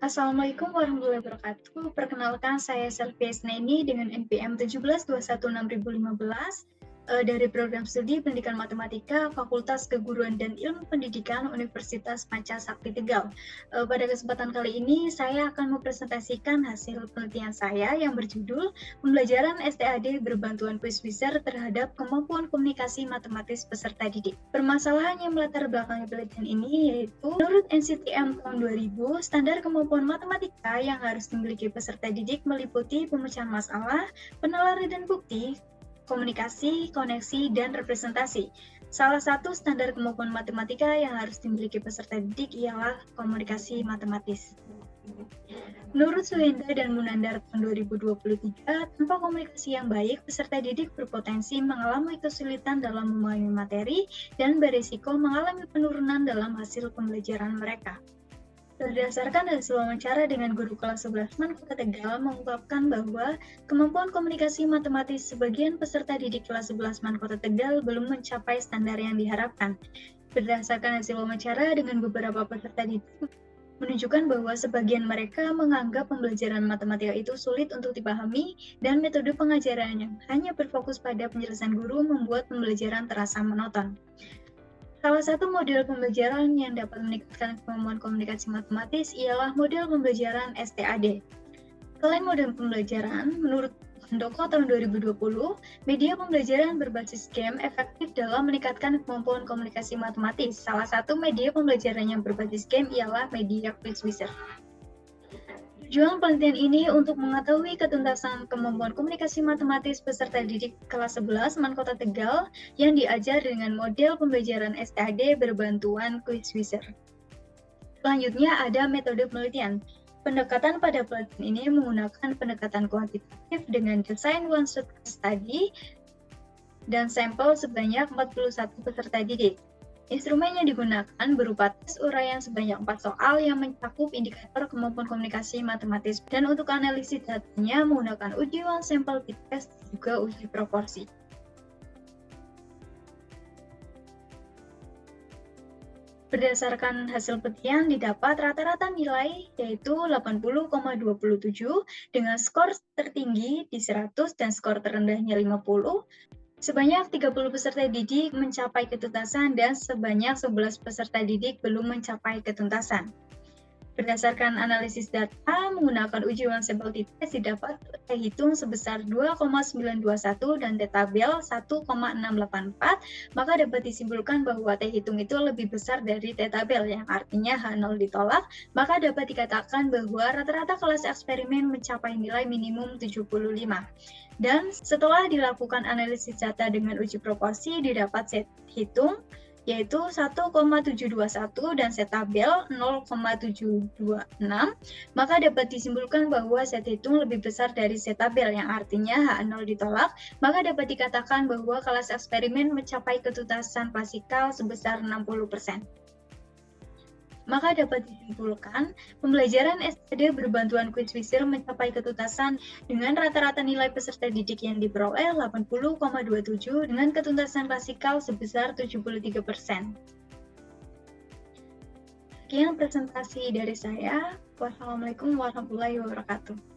Assalamualaikum warahmatullahi wabarakatuh. Perkenalkan saya Selvia Isneni dengan NPM 1721615 dari Program Studi Pendidikan Matematika Fakultas Keguruan dan Ilmu Pendidikan Universitas Pancasakti Tegal. Pada kesempatan kali ini saya akan mempresentasikan hasil penelitian saya yang berjudul Pembelajaran STAD berbantuan Quizwizard terhadap kemampuan komunikasi matematis peserta didik. Permasalahan yang melatar belakangi penelitian ini yaitu menurut NCTM tahun 2000, standar kemampuan matematika yang harus dimiliki peserta didik meliputi pemecahan masalah, penalaran dan bukti, komunikasi, koneksi, dan representasi. Salah satu standar kemampuan matematika yang harus dimiliki peserta didik ialah komunikasi matematis. Menurut Suhenda dan Munandar tahun 2023, tanpa komunikasi yang baik, peserta didik berpotensi mengalami kesulitan dalam memahami materi dan berisiko mengalami penurunan dalam hasil pembelajaran mereka. Berdasarkan hasil wawancara dengan guru kelas 11 MAN Kota Tegal mengungkapkan bahwa kemampuan komunikasi matematis sebagian peserta didik kelas 11 MAN Kota Tegal belum mencapai standar yang diharapkan. Berdasarkan hasil wawancara dengan beberapa peserta didik, menunjukkan bahwa sebagian mereka menganggap pembelajaran matematika itu sulit untuk dipahami dan metode pengajarannya hanya berfokus pada penyelesaian guru membuat pembelajaran terasa monoton. Salah satu model pembelajaran yang dapat meningkatkan kemampuan komunikasi matematis ialah model pembelajaran STAD. Selain model pembelajaran, menurut Handoko tahun 2020, media pembelajaran berbasis game efektif dalam meningkatkan kemampuan komunikasi matematis. Salah satu media pembelajaran yang berbasis game ialah media Quizwizard. Tujuan penelitian ini untuk mengetahui ketuntasan kemampuan komunikasi matematis peserta didik kelas 11 MAN Kota Tegal yang diajar dengan model pembelajaran STAD berbantuan Quizwizard. Selanjutnya ada metode penelitian. Pendekatan pada penelitian ini menggunakan pendekatan kuantitatif dengan desain one-shot case study dan sampel sebanyak 41 peserta didik. Instrumen yang digunakan berupa tes uraian sebanyak 4 soal yang mencakup indikator kemampuan komunikasi matematis, dan untuk analisis datanya menggunakan uji one sample t-test juga uji proporsi. Berdasarkan hasil penelitian didapat rata-rata nilai yaitu 80,27 dengan skor tertinggi di 100 dan skor terendahnya 50. Sebanyak 30 peserta didik mencapai ketuntasan dan sebanyak 11 peserta didik belum mencapai ketuntasan. Berdasarkan analisis data menggunakan uji one sample t-test didapat T hitung sebesar 2,921 dan T tabel 1,684, maka dapat disimpulkan bahwa T hitung itu lebih besar dari T tabel yang artinya H0 ditolak, maka dapat dikatakan bahwa rata-rata kelas eksperimen mencapai nilai minimum 75. Dan setelah dilakukan analisis data dengan uji proporsi didapat set hitung yaitu 1,721 dan set tabel 0,726, maka dapat disimpulkan bahwa set hitung lebih besar dari set tabel yang artinya H0 ditolak, maka dapat dikatakan bahwa kelas eksperimen mencapai ketuntasan klasikal sebesar 60%. Maka dapat disimpulkan, pembelajaran STAD berbantuan Quizwizard mencapai ketuntasan dengan rata-rata nilai peserta didik yang diperoleh 80,27 dengan ketuntasan klasikal sebesar 73%. Sekian presentasi dari saya. Wassalamualaikum warahmatullahi wabarakatuh.